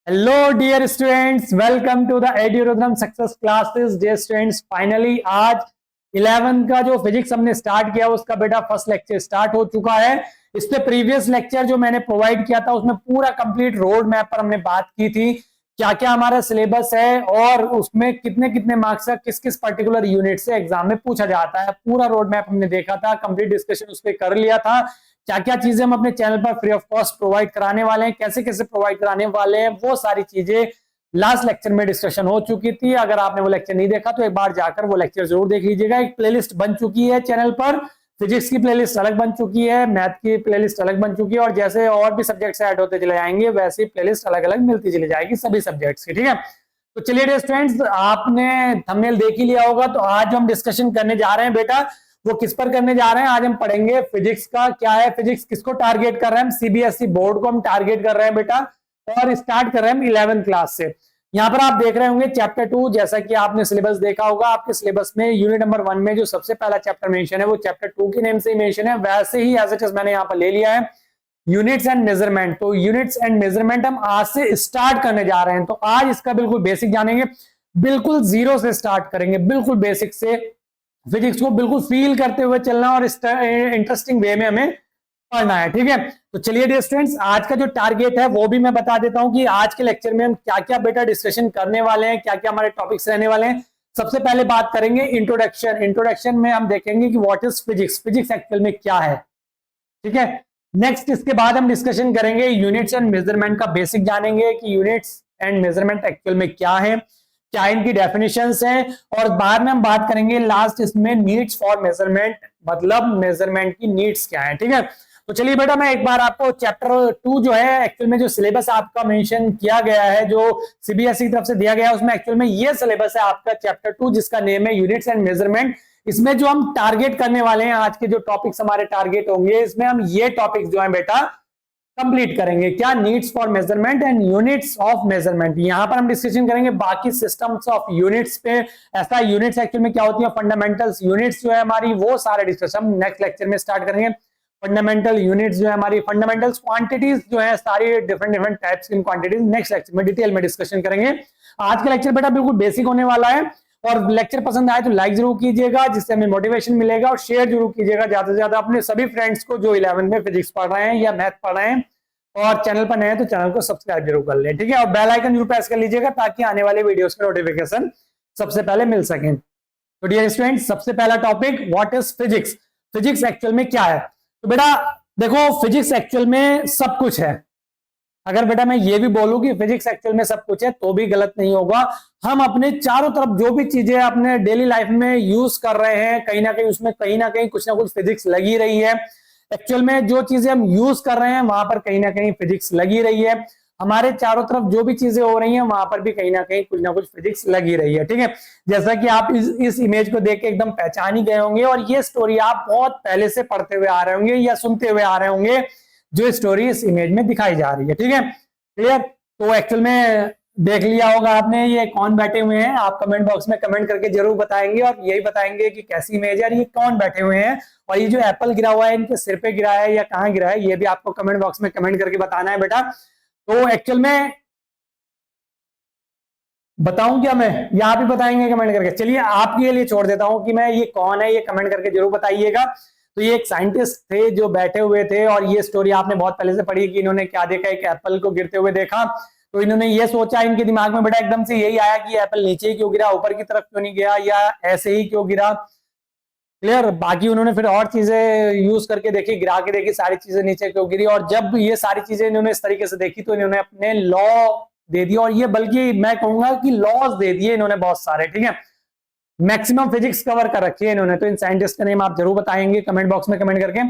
Hello dear students, welcome to the Edurhythm success classes. Dear students, finally आज 11th का जो physics हमने start किया उसका बेटा फर्स्ट लेक्चर स्टार्ट हो चुका है। इससे प्रीवियस लेक्चर जो मैंने प्रोवाइड किया था उसमें पूरा कंप्लीट रोड मैप पर हमने बात की थी, क्या क्या हमारा सिलेबस है और उसमें कितने कितने मार्क्स का किस किस पर्टिकुलर यूनिट से एग्जाम में पूछा जाता है। पूरा रोड मैप हमने देखा था, कंप्लीट डिस्कशन उस पर कर लिया था। क्या क्या चीजें हम अपने चैनल पर फ्री ऑफ कॉस्ट प्रोवाइड कराने वाले हैं, कैसे कैसे प्रोवाइड कराने वाले हैं, वो सारी चीजें लास्ट लेक्चर में डिस्कशन हो चुकी थी। अगर आपने वो लेक्चर नहीं देखा तो एक बार जाकर वो लेक्चर जरूर देख लीजिएगा। एक प्लेलिस्ट बन चुकी है चैनल पर, फिजिक्स की प्लेलिस्ट अलग बन चुकी है, मैथ की प्लेलिस्ट अलग बन चुकी है, और जैसे और भी सब्जेक्ट्स ऐड होते चले जाएंगे वैसे प्लेलिस्ट अलग अलग मिलती चली जाएगी सभी सब्जेक्ट्स की। ठीक है, तो चलिए डियर स्टूडेंट्स, आपने थंबनेल देख ही लिया होगा। तो आज जो हम डिस्कशन करने जा रहे हैं बेटा वो किस पर करने जा रहे हैं, आज हम पढ़ेंगे फिजिक्स का। क्या है फिजिक्स, किसको टारगेट कर रहे हैं हम, सीबीएसई बोर्ड को हम टारगेट कर रहे हैं बेटा, और स्टार्ट कर रहे हैं हम 11th क्लास से। यहाँ पर आप देख रहे होंगे चैप्टर 2, जैसा कि आपने सिलेबस देखा होगा आपके सिलेबस में यूनिट नंबर 1 में जो सबसे पहला चैप्टर मेंशन है वो चैप्टर 2 के नेम से ही मेंशन है, वैसे ही एज इट इज मैंने यहाँ पर ले लिया है यूनिट्स एंड मेजरमेंट। तो यूनिट्स एंड मेजरमेंट हम आज से स्टार्ट करने जा रहे हैं। तो आज इसका बिल्कुल बेसिक जानेंगे, बिल्कुल जीरो से स्टार्ट करेंगे, बिल्कुल बेसिक से फिजिक्स को बिल्कुल फील करते हुए चलना और इंटरेस्टिंग वे में हमें पढ़ना है। ठीक है, तो चलिए डियर स्टूडेंट्स, आज का जो टारगेट है वो भी मैं बता देता हूं कि आज के लेक्चर में हम क्या क्या बेटा डिस्कशन करने वाले हैं, क्या क्या हमारे टॉपिक्स रहने वाले हैं। सबसे पहले बात करेंगे इंट्रोडक्शन। इंट्रोडक्शन में हम देखेंगे कि what is physics, physics actual में क्या है। ठीक है, नेक्स्ट इसके बाद हम डिस्कशन करेंगे यूनिट्स एंड मेजरमेंट का बेसिक, जानेंगे कि यूनिट्स एंड मेजरमेंट एक्चुअल में क्या है, क्या इनकी डेफिनेशंस हैं, और बाद में हम बात करेंगे लास्ट इसमें नीड्स फॉर मेजरमेंट, मतलब मेजरमेंट की नीड्स क्या है। ठीक है, तो चलिए बेटा मैं एक बार आपको चैप्टर 2 जो है एक्चुअल में जो सिलेबस आपका मेंशन किया गया है, जो सीबीएसई की तरफ से दिया गया है, उसमें एक्चुअल में ये सिलेबस है आपका चैप्टर 2 जिसका नेम है यूनिट्स एंड मेजरमेंट। इसमें जो हम टारगेट करने वाले हैं, आज के जो टॉपिक्स हमारे टारगेट होंगे, इसमें हम ये टॉपिक्स जो है बेटा कंप्लीट करेंगे। क्या, needs for measurement and units of measurement. यहां पर हम डिस्कशन करेंगे बाकी सिस्टम्स ऑफ यूनिट्स पे, ऐसा यूनिट्स एक्चुअल में क्या होती है, फंडामेंटल्स यूनिट्स जो है हमारी, वो सारे डिस्कशन हम नेक्स्ट लेक्चर में स्टार्ट करेंगे। फंडामेंटल यूनिट्स जो है हमारी, फंडामेंटल्स क्वांटिटीज जो है सारी डिफरेंट डिफरेंट टाइप्स की क्वांटिटीज नेक्स्ट लेक्चर में डिटेल में डिस्कशन करेंगे। आज का लेक्चर बेटा बिल्कुल बेसिक होने वाला है, और लेक्चर पसंद आए तो लाइक जरूर कीजिएगा जिससे हमें मोटिवेशन मिलेगा, और शेयर जरूर कीजिएगा ज्यादा से ज्यादा अपने सभी फ्रेंड्स को जो 11th में फिजिक्स पढ़ रहे हैं या मैथ पढ़ रहे हैं, और चैनल पर नए हैं तो चैनल को सब्सक्राइब जरूर कर लें। ठीक है, और बेल आइकन जरूर प्रेस कर लीजिएगा ताकि आने वाले वीडियोस के नोटिफिकेशन सबसे पहले मिल सकें। तो डियर स्टूडेंट्स, सबसे पहला topic what is physics, physics actual में क्या है। तो बेटा देखो, फिजिक्स एक्चुअल में सब कुछ है। अगर बेटा मैं ये भी बोलूं कि फिजिक्स एक्चुअल में सब कुछ है तो भी गलत नहीं होगा। हम अपने चारों तरफ जो भी चीजें अपने डेली लाइफ में यूज कर रहे हैं, कहीं ना कहीं उसमें कहीं ना कहीं कुछ ना कुछ फिजिक्स लगी रही है। एक्चुअल में जो चीजें हम यूज कर रहे हैं वहां पर कहीं ना कहीं फिजिक्स लगी रही है। हमारे चारों तरफ जो भी चीजें हो रही हैं वहां पर भी कहीं ना कुछ फिजिक्स लगी रही है। ठीक है, जैसा कि आप इस इमेज को देख के एकदम पहचान ही गए होंगे, और ये स्टोरी आप बहुत पहले से पढ़ते हुए आ रहे होंगे या सुनते हुए आ रहे होंगे, जो स्टोरी इस इमेज में दिखाई जा रही है। ठीक है, क्लियर। तो एक्चुअल में देख लिया होगा आपने ये कौन बैठे हुए हैं, आप कमेंट बॉक्स में कमेंट करके जरूर बताएंगे, और यही बताएंगे कि कैसी इमेज है, ये कौन बैठे हुए हैं, और ये जो एप्पल गिरा हुआ है इनके सिर पे गिरा है या कहाँ गिरा है, ये भी आपको कमेंट बॉक्स में कमेंट करके बताना है बेटा। तो एक्चुअल में बताऊं क्या मैं, या आप ही बताएंगे कमेंट करके। चलिए आपके लिए छोड़ देता हूं कि मैं ये कौन है, ये कमेंट करके जरूर बताइएगा। तो ये एक साइंटिस्ट थे जो बैठे हुए थे, और ये स्टोरी आपने बहुत पहले से पढ़ी कि इन्होंने क्या देखा, एक एप्पल को गिरते हुए देखा। तो इन्होंने ये सोचा, इनके दिमाग में बेटा एकदम से यही आया कि एप्पल नीचे क्यों गिरा, ऊपर की तरफ क्यों नहीं गया, या ऐसे ही क्यों गिरा। क्लियर। बाकी उन्होंने फिर और चीजें यूज करके देखी, गिरा के देखी सारी चीजें नीचे क्यों गिरी, और जब ये सारी चीजें इन्होंने इस तरीके से देखी तो इन्होंने अपने लॉ दे दिया, और ये बल्कि मैं कहूंगा कि लॉज दे दिए इन्होंने बहुत सारे। ठीक है, मैक्सिमम फिजिक्स कवर कर रखी है इन्होंने। तो इन साइंटिस्ट का नेम आप जरूर बताएंगे कमेंट बॉक्स में कमेंट करके।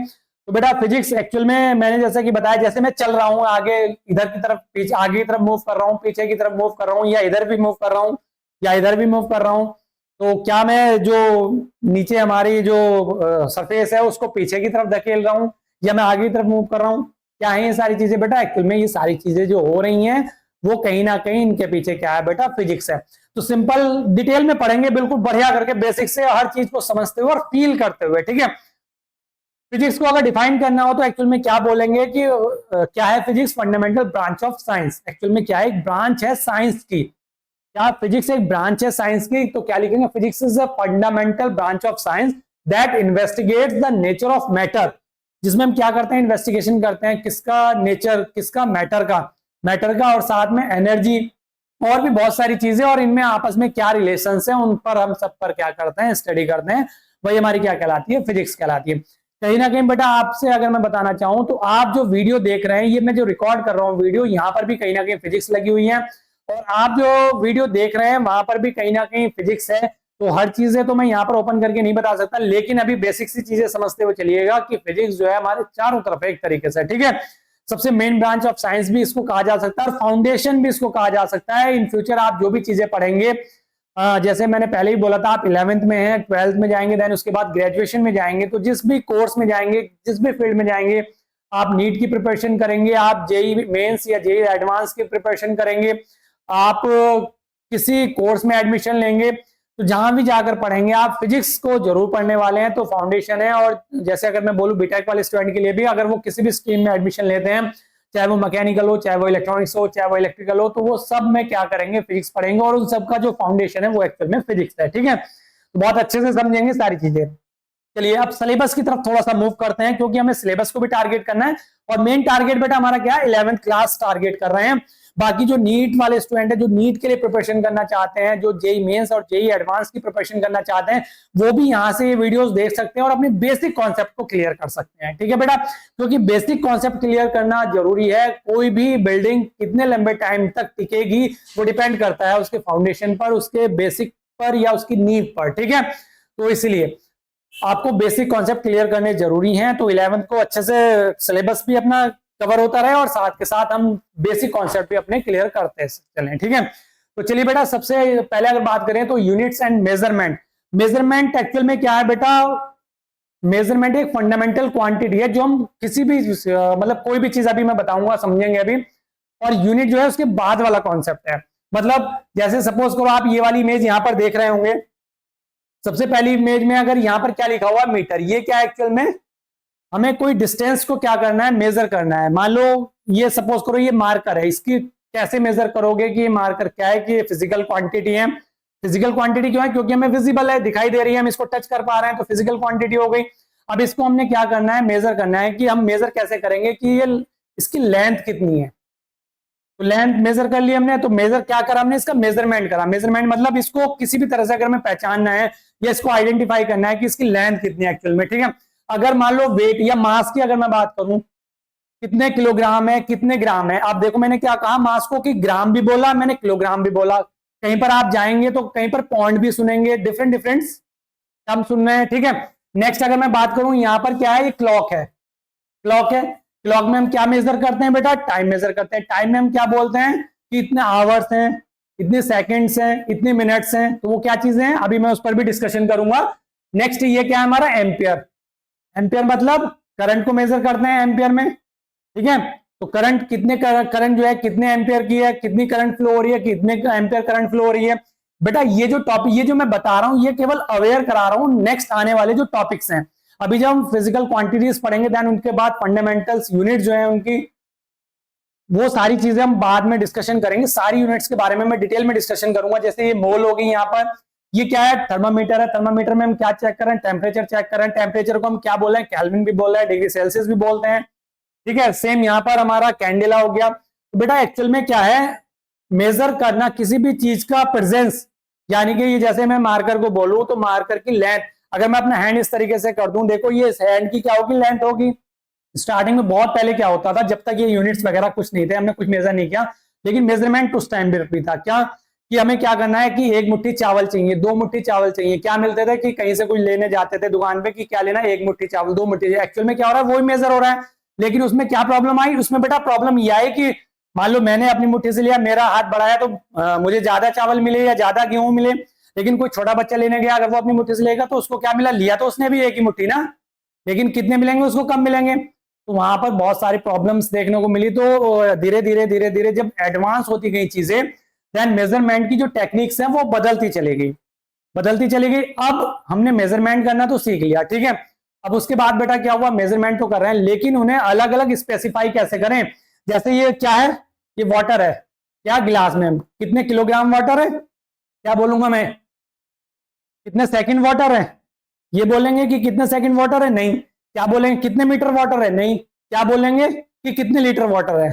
तो बेटा फिजिक्स एक्चुअल में मैंने जैसा कि बताया, जैसे मैं चल रहा हूँ आगे इधर की तरफ, पीछे आगे की तरफ मूव कर रहा हूँ, पीछे की तरफ मूव कर रहा हूँ, या इधर भी मूव कर रहा हूँ या इधर भी मूव कर रहा हूँ, तो क्या मैं जो नीचे हमारी जो सरफेस है उसको पीछे की तरफ धकेल रहा हूँ या मैं आगे की तरफ मूव कर रहा हूँ, क्या है ये सारी चीजें बेटा। एक्चुअल में ये सारी चीजें जो हो रही हैं वो कहीं ना कहीं इनके पीछे क्या है बेटा, फिजिक्स है। तो सिंपल डिटेल में पढ़ेंगे, बिल्कुल बढ़िया करके बेसिक से हर चीज को समझते हुए और फील करते हुए। ठीक है, फिजिक्स को अगर डिफाइन करना हो तो एक्चुअल में क्या बोलेंगे कि क्या है physics? Fundamental branch of science. Actual में क्या है? एक ब्रांच है साइंस की। क्या फिजिक्स एक ब्रांच है साइंस की? तो क्या लिखेंगे? Physics is a fundamental branch of science that investigates the nature of matter, जिसमें हम क्या करते हैं? इन्वेस्टिगेशन करते हैं किसका? नेचर किसका? मैटर का। मैटर का और साथ में एनर्जी और भी बहुत सारी चीजें, और इनमें आपस में क्या रिलेशंस है उन पर हम सब पर क्या करते हैं? स्टडी करते हैं। वही हमारी क्या कहलाती है? फिजिक्स कहलाती है। कहीं ना कहीं बेटा आपसे अगर मैं बताना चाहूं तो आप जो वीडियो देख रहे हैं, ये मैं जो रिकॉर्ड कर रहा हूं वीडियो, यहाँ पर भी कहीं ना कहीं फिजिक्स लगी हुई है, और आप जो वीडियो देख रहे हैं वहां पर भी कहीं ना कहीं फिजिक्स है। तो हर चीजें तो मैं यहाँ पर ओपन करके नहीं बता सकता, लेकिन अभी बेसिक सी चीजें समझते हुए चलिएगा कि फिजिक्स जो है हमारे चारों तरफ एक तरीके से, ठीक है, सबसे मेन ब्रांच ऑफ साइंस भी इसको कहा जा सकता है और फाउंडेशन भी इसको कहा जा सकता है। इन फ्यूचर आप जो भी चीजें पढ़ेंगे, जैसे मैंने पहले ही बोला था, आप 11th में हैं, 12th में जाएंगे, देन उसके बाद ग्रेजुएशन में जाएंगे, तो जिस भी कोर्स में जाएंगे, जिस भी फील्ड में जाएंगे, आप नीट की प्रिपरेशन करेंगे, आप जेई मेंस या जेई एडवांस की प्रिपरेशन करेंगे, आप किसी कोर्स में एडमिशन लेंगे, तो जहां भी जाकर पढ़ेंगे आप फिजिक्स को जरूर पढ़ने वाले हैं। तो फाउंडेशन है। और जैसे अगर मैं बोलूं बीटेक वाले स्टूडेंट के लिए भी, अगर वो किसी भी स्ट्रीम में एडमिशन लेते हैं, चाहे वो मैकेनिकल हो, चाहे वो इलेक्ट्रॉनिक्स हो, चाहे वो इलेक्ट्रिकल हो, तो वो सब में क्या करेंगे? फिजिक्स पढ़ेंगे, और उन सब का जो फाउंडेशन है वो एक्चुअल में फिजिक्स है, ठीक है। तो बहुत अच्छे से समझेंगे सारी चीजें। चलिए अब सिलेबस की तरफ थोड़ा सा मूव करते हैं, क्योंकि हमें सिलेबस को भी टारगेट करना है, और मेन टारगेट बेटा हमारा क्या है? 11th क्लास टारगेट कर रहे हैं। बाकी जो नीट वाले स्टूडेंट है, जो नीट के लिए प्रिपरेशन करना चाहते हैं, जो जेई मेंस और जेई एडवांस की प्रिपरेशन करना चाहते हैं, वो भी यहाँ से ये वीडियोस देख सकते हैं और अपने बेसिक कॉन्सेप्ट को क्लियर कर सकते हैं, ठीक है बेटा, क्योंकि बेसिक कॉन्सेप्ट क्लियर करना जरूरी है। कोई भी बिल्डिंग कितने लंबे टाइम तक टिकेगी वो डिपेंड करता है उसके फाउंडेशन पर, उसके बेसिक पर या उसकी नींव पर, ठीक है। तो इसलिए आपको बेसिक कॉन्सेप्ट क्लियर करने जरूरी हैं। तो 11th को अच्छे से सिलेबस भी अपना कवर होता रहे और साथ के साथ हम बेसिक कॉन्सेप्ट भी अपने क्लियर करते चलें, ठीक है। तो चलिए बेटा, सबसे पहले अगर बात करें तो units and measurement. Measurement actual में क्या है बेटा? मेजरमेंट एक फंडामेंटल क्वांटिटी है जो हम किसी भी मतलब कोई भी चीज अभी मैं बताऊंगा, समझेंगे अभी। और यूनिट जो है उसके बाद वाला कॉन्सेप्ट है। मतलब जैसे सपोज करो आप ये वाली इमेज यहां पर देख रहे होंगे, सबसे पहली इमेज में अगर यहां पर क्या लिखा हुआ? मीटर। ये क्या है? एक्चुअल में हमें कोई डिस्टेंस को क्या करना है? मेजर करना है। मान लो ये सपोज करो ये मार्कर है, इसकी कैसे मेजर करोगे कि ये मार्कर क्या है? कि ये फिजिकल क्वांटिटी है। फिजिकल क्वांटिटी क्यों है? क्योंकि हमें विजिबल है, दिखाई दे रही है, हम इसको टच कर पा रहे हैं, तो फिजिकल क्वांटिटी हो गई। अब इसको हमने क्या करना है? मेजर करना है। कि हम मेजर कैसे करेंगे कि ये इसकी लेंथ कितनी है। तो लेंथ मेजर कर ली हमने, तो मेजर क्या करा हमने? इसका मेजरमेंट करा। मेजरमेंट मतलब इसको किसी भी तरह से अगर हमें पहचानना है या इसको आइडेंटिफाई करना है कि इसकी लेंथ कितनी है एक्चुअल में, ठीक है। अगर मान लो वेट या मास की अगर मैं बात करूं, कितने किलोग्राम है, कितने ग्राम है। आप देखो मैंने क्या कहा? मास को कि ग्राम भी बोला मैंने, किलोग्राम भी बोला। कहीं पर आप जाएंगे तो कहीं पर पॉइंट भी सुनेंगे, डिफरेंट डिफरेंट हम सुन रहे हैं, ठीक है। नेक्स्ट अगर मैं बात करूं, यहां पर क्या है? ये क्लॉक है। क्लॉक है। क्लॉक में हम क्या मेजर करते हैं बेटा? टाइम मेजर करते हैं। टाइम में हम क्या बोलते हैं? कि इतने आवर्स हैं, इतने सेकंड्स हैं, इतने मिनट्स हैं। तो वो क्या चीजें हैं? अभी मैं उस पर भी डिस्कशन करूंगा। नेक्स्ट ये क्या है हमारा? एम्पियर। एम्पियर मतलब करंट को मेजर करते हैं एम्पियर में, ठीक है। तो करंट कितने करंट जो है कितने एम्पियर की है, कितनी करंट फ्लो हो रही है, कितने एम्पियर करंट फ्लो हो रही है। बेटा ये जो टॉपिक, ये जो मैं बता रहा हूं, ये केवल अवेयर करा रहा हूं नेक्स्ट आने वाले जो टॉपिक्स हैं। अभी जब हम फिजिकल क्वांटिटीज पढ़ेंगे, देन उनके बाद फंडामेंटल्स यूनिट जो है उनकी, वो सारी चीजें हम बाद में डिस्कशन करेंगे। सारी यूनिट्स के बारे में मैं डिटेल में डिस्कशन करूंगा। जैसे ये मोल होगी, यहाँ पर ये क्या है? थर्मामीटर है। थर्मामीटर में हम क्या चेक कर रहे हैं? टेम्परेचर चेक कर रहे हैं। टेम्परेचर को हम क्या बोल रहे हैं? केल्विन भी बोल रहे हैं, डिग्री सेल्सियस भी बोलते हैं, ठीक है। सेम यहाँ पर हमारा कैंडेला हो गया। तो बेटा एक्चुअल में क्या है? मेजर करना किसी भी चीज का प्रेजेंस, यानी कि ये जैसे मैं मार्कर को बोलूं तो मार्कर की लेंथ, अगर मैं अपना हैंड इस तरीके से कर दूं, देखो ये हैंड की क्या होगी? लेंथ होगी। स्टार्टिंग में बहुत पहले क्या होता था, जब तक ये यूनिट्स वगैरह कुछ नहीं थे, हमने कुछ मेजर नहीं किया, लेकिन मेजरमेंट उस टाइम भी था। क्या कि हमें क्या करना है? कि एक मुट्ठी चावल चाहिए, 2 मुट्ठी चावल चाहिए। क्या मिलते थे? कि कहीं से कुछ लेने जाते थे दुकान पे, कि क्या लेना? 1 मुट्ठी चावल, 2 मुट्ठी। एक्चुअल में क्या हो रहा है? वही मेजर हो रहा है। लेकिन उसमें क्या प्रॉब्लम आई? उसमें बेटा प्रॉब्लम यह है कि मान लो मैंने अपनी मुट्ठी से लिया, मेरा हाथ बढ़ाया, तो मुझे ज्यादा चावल मिले या ज्यादा गेहूं मिले। लेकिन कोई छोटा बच्चा लेने गया, अगर वो अपनी मुट्ठी से लेगा तो उसको क्या मिला? लिया तो उसने भी एक ही मुट्ठी ना, लेकिन कितने मिलेंगे उसको? कम मिलेंगे। तो वहां पर बहुत सारी प्रॉब्लम्स देखने को मिली। तो धीरे धीरे धीरे धीरे जब एडवांस होती गई चीजें, देन मेजरमेंट की जो टेक्निक्स हैं वो बदलती चली गई, बदलती चली गई। अब हमने मेजरमेंट करना तो सीख लिया, ठीक है। अब उसके बाद बेटा क्या हुआ, मेजरमेंट तो कर रहे हैं लेकिन उन्हें अलग अलग स्पेसिफाई कैसे करें। जैसे ये क्या है, ये वाटर है, क्या गिलास में कितने किलोग्राम वाटर है, क्या बोलूंगा मैं, कितने सेकंड वाटर है, ये बोलेंगे कि कितने सेकंड वाटर है, नहीं। क्या बोलेंगे, कितने मीटर वाटर है, नहीं। क्या बोलेंगे कि कितने लीटर वाटर है,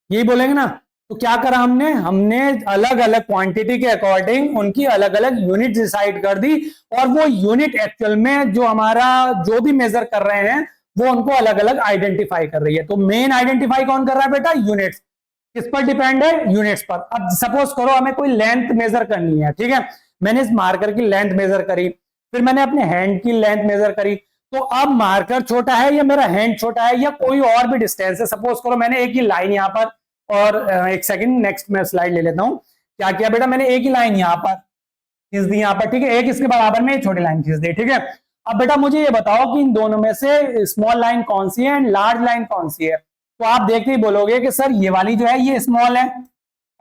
यही बोलेंगे ना। तो क्या करा हमने, हमने अलग अलग क्वांटिटी के अकॉर्डिंग उनकी अलग अलग यूनिट डिसाइड कर दी, और वो यूनिट एक्चुअल में जो हमारा जो भी मेजर कर रहे हैं वो उनको अलग अलग आइडेंटिफाई कर रही है। तो मेन आइडेंटिफाई कौन कर रहा है बेटा, यूनिट्स। किस पर डिपेंड है, यूनिट्स पर। अब सपोज करो हमें कोई लेंथ मेजर करनी है, ठीक है, मैंने इस मार्कर की लेंथ मेजर करी, फिर मैंने अपने हैंड की लेंथ मेजर करी। तो अब मार्कर छोटा है या मेरा हैंड छोटा है या कोई और भी डिस्टेंस है, सपोज करो मैंने एक ही लाइन यहाँ पर, और एक सेकंड नेक्स्ट मैं स्लाइड ले लेता हूं। क्या किया बेटा, मैंने एक ही लाइन यहाँ पर खींच दी, यहाँ पर, ठीक है, एक इसके बराबर में छोटी लाइन खींच दी, ठीक है। अब बेटा मुझे ये बताओ कि इन दोनों में से स्मॉल लाइन कौन सी है एंड लार्ज लाइन कौन सी है। तो आप देखते ही बोलोगे कि सर ये वाली जो है ये स्मॉल है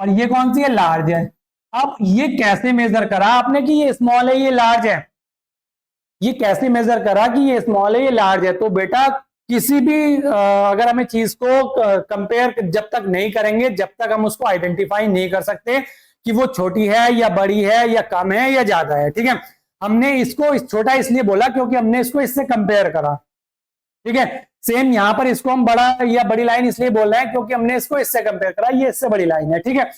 और ये कौन सी है, लार्ज है। अब ये कैसे मेजर करा आपने कि ये स्मॉल है ये लार्ज है, ये कैसे मेजर करा कि ये स्मॉल है ये लार्ज है। तो बेटा किसी भी अगर हमें चीज को कंपेयर जब तक नहीं करेंगे, जब तक हम उसको आइडेंटिफाई नहीं कर सकते कि वो छोटी है या बड़ी है या कम है या ज्यादा है, ठीक है। हमने इसको छोटा इसलिए बोला क्योंकि हमने इसको इससे कंपेयर करा, ठीक है। सेम यहां पर इसको हम बड़ा या बड़ी लाइन इसलिए बोल रहे हैं क्योंकि हमने इसको इससे कंपेयर करा, ये इससे बड़ी लाइन है, ठीक है।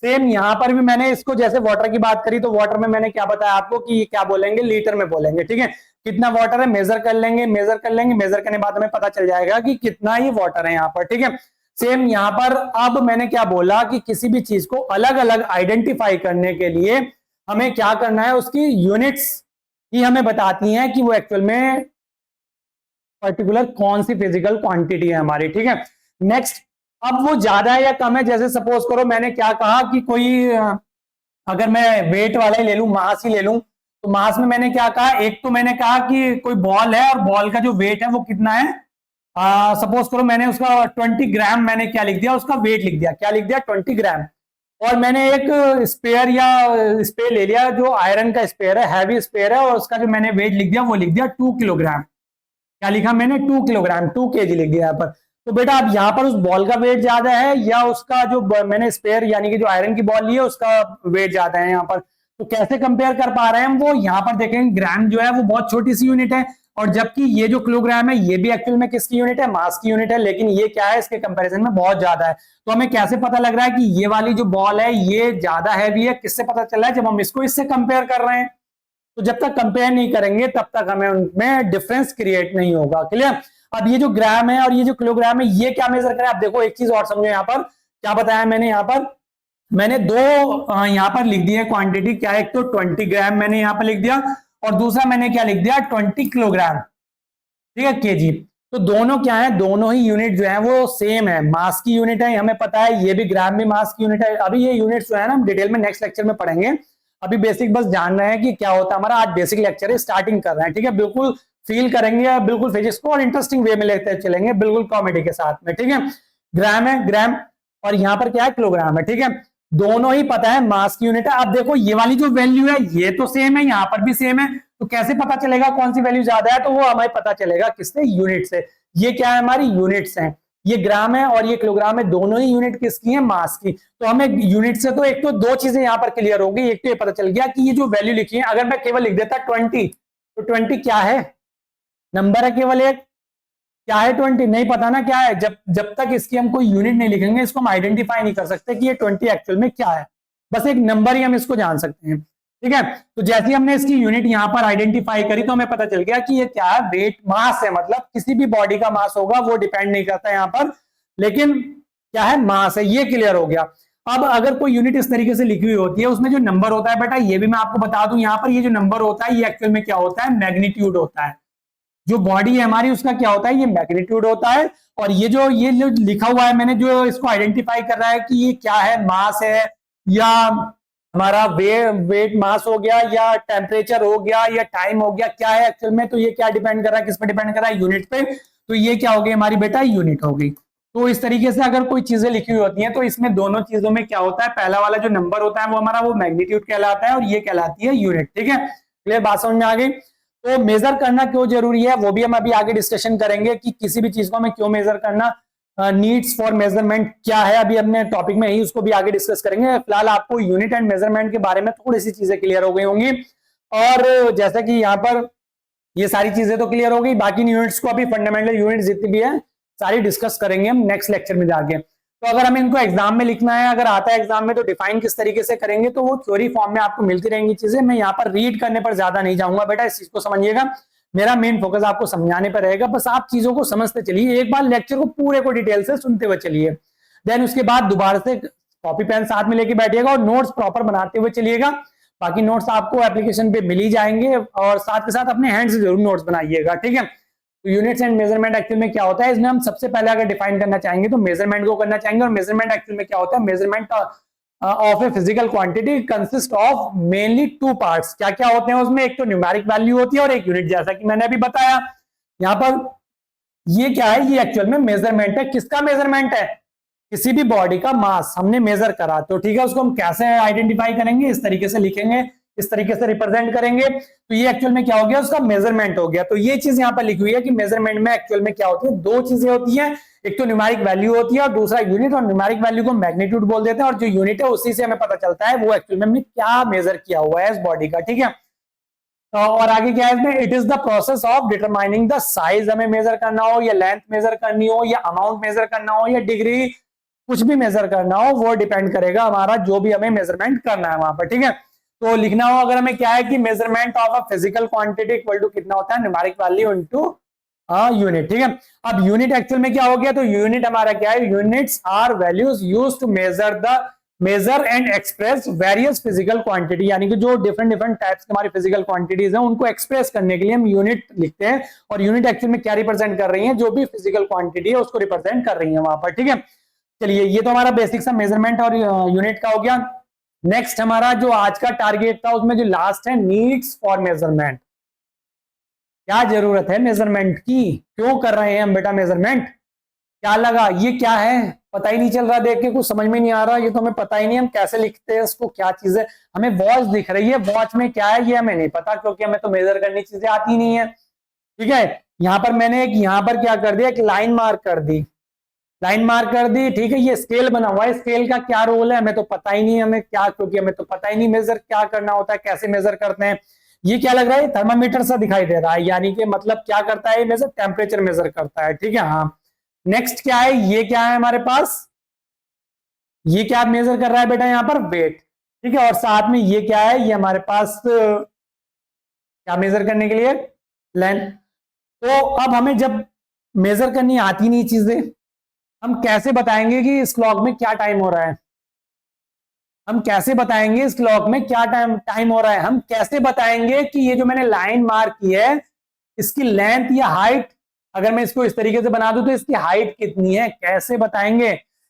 सेम यहां पर भी मैंने इसको जैसे वाटर की बात करी, तो वाटर में मैंने क्या बताया आपको कि ये क्या बोलेंगे, लीटर में बोलेंगे, ठीक है। कितना वाटर है मेजर कर लेंगे, मेजर कर लेंगे, मेजर करने के बाद हमें पता चल जाएगा कि कितना ही वाटर है यहाँ पर, ठीक है। सेम यहाँ पर अब मैंने क्या बोला कि किसी भी चीज को अलग अलग आइडेंटिफाई करने के लिए हमें क्या करना है, उसकी यूनिट्स ही हमें बताती हैं कि वो एक्चुअल में पर्टिकुलर कौन सी फिजिकल क्वांटिटी है हमारी, ठीक है। नेक्स्ट, अब वो ज्यादा है या कम है, जैसे सपोज करो मैंने क्या कहा कि कोई अगर मैं वेट वाला ही ले लूं, मास ही ले लूं, तो मास में मैंने क्या कहा, एक तो मैंने कहा कि कोई बॉल है और बॉल का जो वेट है वो कितना है, सपोज करो मैंने उसका 20 ग्राम मैंने क्या लिख दिया, उसका वेट लिख दिया, क्या लिख दिया, 20 ग्राम। और मैंने एक स्पेयर या स्पेयर ले लिया जो आयरन का स्पेयर है, हैवी स्पेयर है, और उसका जो मैंने वेट लिख दिया वो लिख दिया 2 किलोग्राम। क्या लिखा मैंने, 2 किलोग्राम, 2 केजी लिख दिया यहाँ पर। तो बेटा अब यहाँ पर उस बॉल का वेट ज्यादा है या उसका जो मैंने स्पेयर यानी कि जो आयरन की बॉल ली है उसका वेट ज्यादा है यहाँ पर। तो कैसे कंपेयर कर पा रहे हैं हम, वो यहाँ पर देखेंगे ग्राम जो है वो बहुत छोटी सी यूनिट है, और जबकि ये जो किलोग्राम है ये भी एक्चुअल में किसकी यूनिट है, मास की यूनिट है, लेकिन ये क्या है इसके कंपैरिजन में बहुत ज्यादा है। तो हमें कैसे पता लग रहा है कि ये वाली जो बॉल है ये ज्यादा हैवी है, किससे पता चल रहा है, जब हम इसको इससे कंपेयर कर रहे हैं। तो जब तक कंपेयर नहीं करेंगे तब तक हमें उनमें डिफरेंस क्रिएट नहीं होगा, क्लियर। अब ये जो ग्राम है और ये जो किलोग्राम है ये क्या मेजर करें, आप देखो एक चीज और समझो, यहाँ पर क्या बताया मैंने, यहाँ पर मैंने दो यहाँ पर लिख दिया क्वांटिटी, क्या, एक तो 20 ग्राम मैंने यहाँ पर लिख दिया और दूसरा मैंने क्या लिख दिया 20 किलोग्राम, ठीक है, केजी। तो दोनों क्या है, दोनों ही यूनिट जो है वो सेम है, मास की यूनिट है, हमें पता है, ये भी ग्राम भी मास की यूनिट है। अभी ये यूनिट जो है ना हम डिटेल में नेक्स्ट लेक्चर में पढ़ेंगे, अभी बेसिक बस जान रहे हैं कि क्या होता है हमारा। आज बेसिक लेक्चर है, स्टार्टिंग कर रहे हैं, ठीक है, बिल्कुल फील करेंगे, बिल्कुल फिजिक्स को और इंटरेस्टिंग वे में लेते चलेंगे, बिल्कुल कॉमेडी के साथ में, ठीक है। ग्राम है, ग्राम, और यहाँ पर क्या है, किलोग्राम है, ठीक है। दोनों ही पता है मास की यूनिट है। अब देखो ये वाली जो वैल्यू है ये तो सेम है, यहाँ पर भी सेम है, तो कैसे पता चलेगा कौन सी वैल्यू ज्यादा है, तो वो हमें पता चलेगा किससे, यूनिट से। ये क्या है, हमारी यूनिट्स हैं, ये ग्राम है और ये किलोग्राम है, दोनों ही यूनिट किसकी है, मास की। तो हमें यूनिट से तो एक तो दो चीजें यहाँ पर क्लियर होगी, एक तो ये पता चल गया कि ये जो वैल्यू लिखी है, अगर मैं केवल लिख देता 20, तो 20 क्या है, नंबर है केवल एक, क्या है 20, नहीं पता ना क्या है। जब तक इसकी हम कोई यूनिट नहीं लिखेंगे इसको हम आइडेंटिफाई नहीं कर सकते कि ये 20 एक्चुअल में क्या है, बस एक नंबर ही हम इसको जान सकते हैं, ठीक है। तो जैसे ही हमने इसकी यूनिट यहां पर आइडेंटिफाई करी तो हमें पता चल गया कि ये क्या है, वेट, मास है, मतलब किसी भी बॉडी का मास होगा वो डिपेंड नहीं करता यहाँ पर, लेकिन क्या है, मास है, ये क्लियर हो गया। अब अगर कोई यूनिट इस तरीके से लिखी हुई होती है, उसमें जो नंबर होता है बेटा, ये भी मैं आपको बता दूं, यहाँ पर ये जो नंबर होता है ये एक्चुअल में क्या होता है, मैग्नीट्यूड होता है। जो बॉडी है हमारी उसका क्या होता है, ये मैग्नीट्यूड होता है, और ये जो लिखा हुआ है मैंने, जो इसको आइडेंटिफाई कर रहा है कि ये क्या है, मास है या हमारा वेट मास हो गया या टेम्परेचर हो गया या टाइम हो गया, क्या है एक्चुअल में, तो ये क्या डिपेंड कर रहा है, किस पे डिपेंड कर रहा है, यूनिट पे। तो ये क्या हो गई हमारी बेटा, यूनिट हो गई। तो इस तरीके से अगर कोई चीजें लिखी हुई होती हैं तो इसमें दोनों चीजों में क्या होता है, पहला वाला जो नंबर होता है वो हमारा वो मैग्नीट्यूड कहलाता है और ये कहलाती है यूनिट, ठीक है, क्लियर, बात समझ में आ गई। तो मेजर करना क्यों जरूरी है वो भी हम अभी आगे डिस्कशन करेंगे कि किसी भी चीज को हमें क्यों मेजर करना, नीड्स फॉर मेजरमेंट क्या है, अभी अपने टॉपिक में ही उसको भी आगे डिस्कस करेंगे। फिलहाल आपको यूनिट एंड मेजरमेंट के बारे में थोड़ी सी चीजें क्लियर हो गई होंगी, और जैसे कि यहाँ पर ये सारी चीजें तो क्लियर हो गई, बाकी यूनिट्स को अभी फंडामेंटल यूनिट जितनी भी है सारी डिस्कस करेंगे हम नेक्स्ट लेक्चर में जाके। तो अगर हमें इनको एग्जाम में लिखना है, अगर आता है एग्जाम में, तो डिफाइन किस तरीके से करेंगे, तो वो थ्योरी फॉर्म में आपको मिलती रहेंगी चीजें। मैं यहाँ पर रीड करने पर ज्यादा नहीं जाऊंगा बेटा, इस चीज को समझिएगा। मेरा मेन फोकस आपको समझाने पर रहेगा, बस आप चीजों को समझते चलिए, एक बार लेक्चर को पूरे को डिटेल से सुनते हुए चलिए, देन उसके बाद दोबारा से कॉपी पेन साथ में लेके बैठिएगा और नोट्स प्रॉपर बनाते हुए चलिएगा। बाकी नोट्स आपको एप्लीकेशन पे मिल ही जाएंगे, और साथ के साथ अपने हैंड से जरूर नोट्स बनाइएगा, ठीक है। तो यूनिट्स एंड मेजरमेंट एक्चुअल में क्या होता है, इसमें हम सबसे पहले अगर डिफाइन करना चाहेंगे तो मेजरमेंट को करना चाहेंगे। और मेजरमेंट एक्चुअल में क्या होता है, measurement of a physical quantity consist of mainly two parts. क्या क्या होते हैं उसमें, एक तो न्यूमेरिक वैल्यू होती है और एक यूनिट, जैसा कि मैंने अभी बताया। यहाँ पर ये क्या है, ये एक्चुअल में मेजरमेंट है। किसका मेजरमेंट है, किसी भी बॉडी का मास हमने मेजर करा, तो ठीक है, उसको हम कैसे आइडेंटिफाई करेंगे, इस तरीके से लिखेंगे, इस तरीके से रिप्रेजेंट करेंगे। तो ये एक्चुअल में क्या हो गया, उसका मेजरमेंट हो गया। तो ये चीज यहाँ पर लिखी हुई है कि मेजरमेंट में एक्चुअल में क्या होती है, दो चीजें होती हैं, एक तो न्यूमेरिक वैल्यू होती है और दूसरा यूनिट। और न्यूमेरिक वैल्यू को मैग्नीट्यूड बोल देते हैं, और जो यूनिट है उसी से हमें पता चलता है वो एक्चुअल में हमने क्या मेजर किया हुआ है इस बॉडी का, ठीक है। और आगे क्या है इसमें, it is the process of determining the size, हमें मेजर करना हो या लेंथ मेजर करनी हो या अमाउंट मेजर करना हो या डिग्री, कुछ भी मेजर करना हो, वो डिपेंड करेगा हमारा जो भी हमें मेजरमेंट करना है वहां पर, ठीक है। तो लिखना हो अगर हमें क्या है कि measurement of a physical quantity equal to कितना होता है, न्यूमेरिक वैल्यू इनटू यूनिट, ठीक है। अब यूनिट एक्चुअल में क्या हो गया, तो यूनिट हमारा क्या है, units are values used to measure and express various physical quantity, यानी कि जो डिफरेंट टाइप्स की हमारी फिजिकल क्वांटिटीज हैं उनको एक्सप्रेस करने के लिए हम यूनिट लिखते हैं। और यूनिट एक्चुअल में क्या रिप्रेजेंट कर रही है, जो भी फिजिकल क्वांटिटी है उसको रिप्रेजेंट कर रही है वहां पर, ठीक है। चलिए, ये तो हमारा बेसिक सा मेजरमेंट और यूनिट का हो गया। नेक्स्ट हमारा जो आज का टारगेट था उसमें जो लास्ट है, नीड्स फॉर मेजरमेंट। क्या जरूरत है मेजरमेंट की, क्यों कर रहे हैं हम बेटा मेजरमेंट, क्या लगा, ये क्या है, पता ही नहीं चल रहा, देख के कुछ समझ में नहीं आ रहा, ये तो हमें पता ही नहीं हम कैसे लिखते हैं इसको, क्या चीज है। हमें वॉच दिख रही है, वॉच में क्या है ये हमें नहीं पता, क्योंकि हमें तो मेजर करनी चीजें आती नहीं है, ठीक है। यहाँ पर मैंने एक यहाँ पर क्या कर दिया, एक लाइन मार्क कर दी, लाइन मार्क कर दी, ठीक है। ये स्केल बना हुआ है, स्केल का क्या रोल है हमें तो पता ही नहीं, हमें क्या, क्योंकि हमें तो पता ही नहीं मेजर क्या करना होता है, कैसे मेजर करते हैं। ये क्या लग रहा है, थर्मामीटर सा दिखाई दे रहा है, यानी कि मतलब क्या करता है मेजर, टेम्परेचर मेजर करता है, ठीक है। हाँ, नेक्स्ट क्या है, ये क्या है हमारे पास, ये क्या मेजर कर रहा है बेटा, यहाँ पर वेट, ठीक है। और साथ में ये क्या है, ये हमारे पास क्या मेजर करने के लिए, लेंथ। तो अब हमें जब मेजर करनी आती नहीं चीजें, हम कैसे बताएंगे कि इस क्लॉक में क्या टाइम हो रहा है, हम कैसे बताएंगे इस क्लॉक में क्या टाइम हो रहा है, हम कैसे बताएंगे कि ये जो मैंने लाइन मार्क की है इसकी लेंथ या हाइट, अगर मैं इसको इस तरीके से बना दूं तो इसकी हाइट कितनी है, कैसे बताएंगे।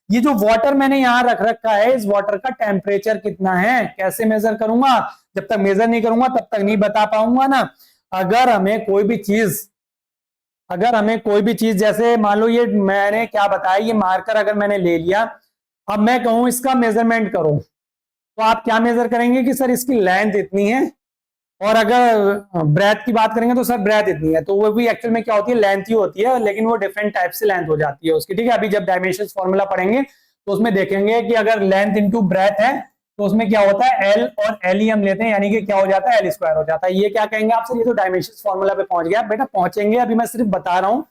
ये जो वाटर मैंने यहां रख रखा है, इस वाटर का टेम्परेचर कितना है, कैसे मेजर करूंगा, जब तक मेजर नहीं करूंगा तब तक नहीं बता पाऊंगा ना। अगर हमें कोई भी चीज जैसे मान लो ये मैंने क्या बताया, ये मार्कर अगर मैंने ले लिया, अब मैं कहूं इसका मेजरमेंट करो, तो आप क्या मेजर करेंगे कि सर इसकी लेंथ इतनी है, और अगर ब्रेथ की बात करेंगे तो सर ब्रेथ इतनी है, तो वो भी एक्चुअल में क्या होती है, लेंथ ही होती है, लेकिन वो डिफरेंट टाइप से लेंथ हो जाती है उसकी, ठीक है। अभी जब डायमेंशन फॉर्मूला पढ़ेंगे तो उसमें देखेंगे कि अगर लेंथ इंटू ब्रेथ है तो उसमें क्या होता है, एल और एल ही हम लेते हैं, यानी कि क्या हो जाता है, एल स्क्वायर हो जाता है। ये क्या कहेंगे आपसे, ये तो डायमेंशन फॉर्मूला पे पहुंच गया बेटा, पहुंचेंगे, अभी मैं सिर्फ बता रहा हूं,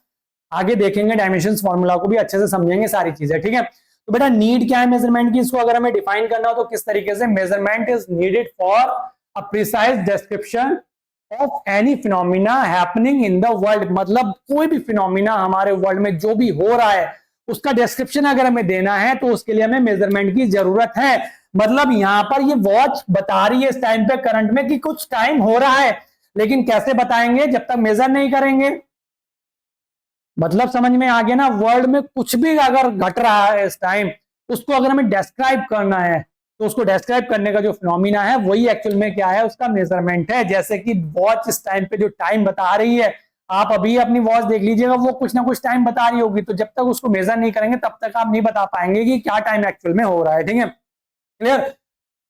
आगे देखेंगे डायमेंशन फॉर्मूला को भी अच्छे से समझेंगे सारी चीजें, ठीक है। तो बेटा नीड क्या है मेजरमेंट की, इसको अगर हमें डिफाइन करना हो तो किस तरीके से, measurement is needed for a precise description of any phenomena happening in the world, मतलब कोई भी फिनोमिना हमारे वर्ल्ड में जो भी हो रहा है उसका डिस्क्रिप्शन अगर हमें देना है तो उसके लिए हमें मेजरमेंट की जरूरत है। मतलब यहां पर ये वॉच बता रही है इस टाइम पे करंट में कि कुछ टाइम हो रहा है, लेकिन कैसे बताएंगे जब तक मेजर नहीं करेंगे। मतलब समझ में आ गया ना, वर्ल्ड में कुछ भी अगर घट रहा है इस टाइम, उसको अगर हमें डिस्क्राइब करना है तो उसको डिस्क्राइब करने का जो फिनोमिना है वही एक्चुअल में क्या है, उसका मेजरमेंट है। जैसे कि वॉच इस टाइम पे जो टाइम बता रही है, आप अभी अपनी वॉच देख लीजिएगा, वो कुछ ना कुछ टाइम बता रही होगी, तो जब तक उसको मेजर नहीं करेंगे तब तक आप नहीं बता पाएंगे कि क्या टाइम एक्चुअल में हो रहा है, ठीक है, क्लियर।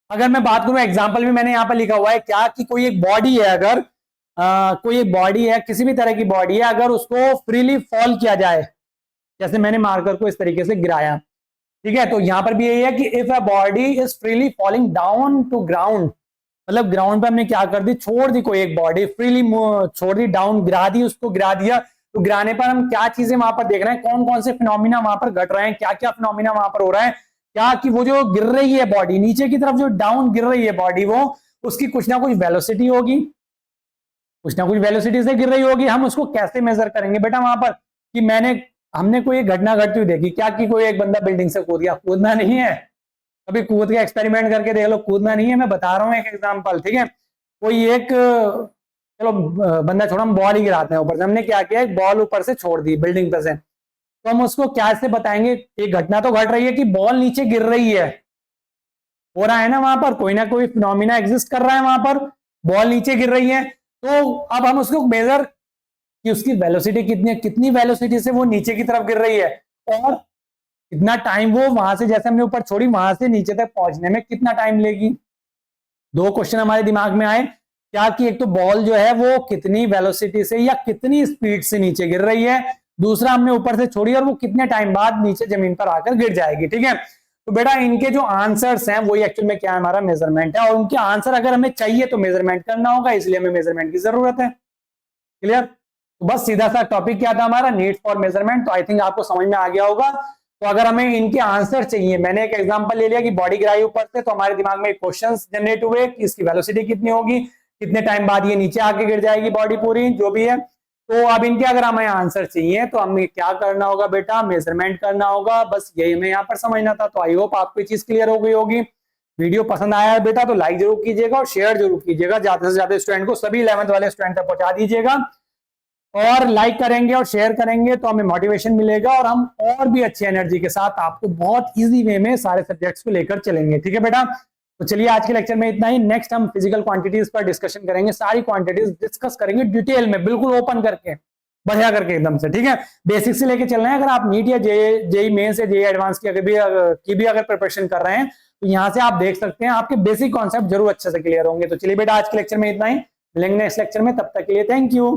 अगर मैं बात करूं, एग्जाम्पल भी मैंने यहाँ पर लिखा हुआ है क्या, कि कोई एक बॉडी है, अगर कोई एक बॉडी है, किसी भी तरह की बॉडी है, अगर उसको फ्रीली फॉल किया जाए, जैसे मैंने मार्कर को इस तरीके से गिराया, ठीक है, तो यहां पर भी यही है कि if a body is freely falling down to ground, मतलब ग्राउंड पे हमने क्या कर दी, छोड़ दी कोई एक बॉडी, फ्रीली छोड़ दी, डाउन गिरा दी, उसको गिरा दिया, तो गिराने पर हम क्या चीजें वहां पर देख रहे हैं, कौन कौन से फिनोमिना वहां पर घट रहे हैं, क्या क्या फिनोमिना वहां पर हो रहा है, क्या कि वो जो गिर रही है बॉडी नीचे की तरफ, जो डाउन गिर रही है बॉडी, वो उसकी कुछ ना कुछ वेलोसिटी होगी, कुछ ना कुछ वेलोसिटी से गिर रही होगी। हम उसको कैसे मेजर करेंगे बेटा वहां पर, कि हमने कोई एक घटना घटती हुई देखी, क्या कि कोई एक बंदा बिल्डिंग से कूद गया, कूदना नहीं है, अभी कूद के एक्सपेरिमेंट करके देख लो, कूदना नहीं है, मैं बता रहा हूँ एक एग्जांपल, ठीक है। कोई एक, चलो बंदा छोड़ा, हम बॉल ही गिराते हैं ऊपर से, हमने क्या किया, एक बॉल ऊपर से छोड़ दी बिल्डिंग पर से, तो हम उसको कैसे बताएंगे, एक घटना तो घट रही है कि बॉल नीचे गिर रही है, हो रहा है ना, वहां पर कोई ना कोई फिनोमिना एग्जिस्ट कर रहा है, वहां पर बॉल नीचे गिर रही है, तो अब हम उसको मेजर कि उसकी वेलोसिटी कितनी है, कितनी वेलोसिटी से वो नीचे की तरफ गिर रही है, और कितना टाइम वो वहां से, जैसे हमने ऊपर छोड़ी, वहां से नीचे तक पहुंचने में कितना टाइम लेगी। दो क्वेश्चन हमारे दिमाग में आए, क्या कि एक तो बॉल जो है वो कितनी वेलोसिटी से या कितनी स्पीड से नीचे गिर रही है, दूसरा हमने ऊपर से छोड़ी और वो कितने टाइम बाद नीचे जमीन पर आकर गिर जाएगी, ठीक है। तो बेटा इनके जो आंसर्स हैं वही एक्चुअल में क्या है, हमारा मेजरमेंट है, और उनके आंसर अगर हमें चाहिए तो मेजरमेंट करना होगा, इसलिए हमें मेजरमेंट की जरूरत है। क्लियर? तो बस सीधा सा टॉपिक क्या था हमारा, नीड फॉर मेजरमेंट, तो आई थिंक आपको समझ में आ गया होगा। तो अगर हमें इनके आंसर चाहिए, मैंने एक एग्जांपल ले लिया कि बॉडी गिराई ऊपर से, तो हमारे दिमाग में क्वेश्चंस जनरेट हुए कि इसकी वेलोसिटी कितनी होगी, कितने टाइम बाद ये नीचे आके गिर जाएगी बॉडी पूरी, जो भी है। तो अब इनके अगर हमें आंसर चाहिए तो हमें क्या करना होगा बेटा, मेजरमेंट करना होगा, बस यही हमें यहाँ पर समझना था। तो आई होप आपको ये चीज क्लियर हो गई होगी। वीडियो पसंद आया है बेटा तो लाइक जरूर कीजिएगा और शेयर जरूर कीजिएगा, ज्यादा से ज्यादा स्टूडेंट को, सभी 11th वाले स्टूडेंट तक पहुंचा दीजिएगा। और लाइक करेंगे और शेयर करेंगे तो हमें मोटिवेशन मिलेगा, और हम और भी अच्छी एनर्जी के साथ आपको बहुत इजी वे में सारे सब्जेक्ट्स को लेकर चलेंगे, ठीक है बेटा। तो चलिए आज के लेक्चर में इतना ही। नेक्स्ट हम फिजिकल क्वांटिटीज पर डिस्कशन करेंगे, सारी क्वांटिटीज डिस्कस करेंगे डिटेल में, बिल्कुल ओपन करके, बढ़िया करके एकदम से, ठीक है। बेसिक से लेके चल रहे हैं। अगर आप नीट या जेई मेंस या जेई एडवांस की अगर प्रिपरेशन कर रहे हैं तो यहाँ से आप देख सकते हैं, आपके बेसिक कॉन्सेप्ट जरूर अच्छे से क्लियर होंगे। तो चलिए बेटा आज के लेक्चर में इतना ही, मिलेंगे नेक्स्ट लेक्चर में, तब तक के लिए थैंक यू।